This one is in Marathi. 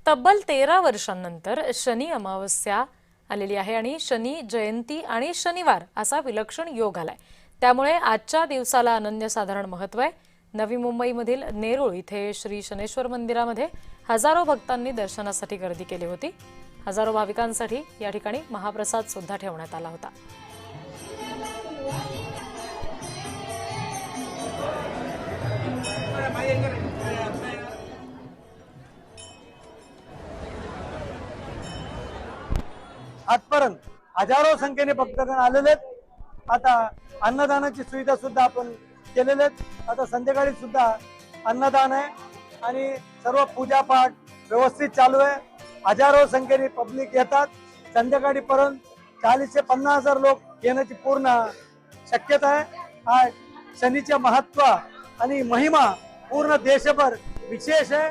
तब्बल 13 वर्षांनंतर शनी अमावस्या आलेली आहे आणि शनी जयंती आणि शनिवार असा विलक्षण योग आलाय। त्यामुळे आजच्या दिवसाला अनन्यसाधारण महत्त्व आहे। नवी मुंबईमधील नेरूळ इथे श्री शनेश्वर मंदिरामध्ये हजारो भक्तांनी दर्शनासाठी गर्दी केली होती। हजारो भाविकांसाठी या ठिकाणी महाप्रसाद सुद्धा ठेवण्यात आला होता। आजपर्यंत हजारो संख्येने भक्तगण आलेले आहेत। आता अन्नदानाची सुविधा सुद्धा आपण केलेले आहेत। आता संध्याकाळी सुद्धा अन्नदान आहे आणि सर्व पूजा पाठ व्यवस्थित चालू आहे। हजारो संख्येने पब्लिक येतात। संध्याकाळी पर्यंत 40 ते 50 हजार लोक येण्याची पूर्ण शक्यता आहे। आज शनीचे महत्त्व आणि महिमा पूर्ण देशभर विशेष आहे।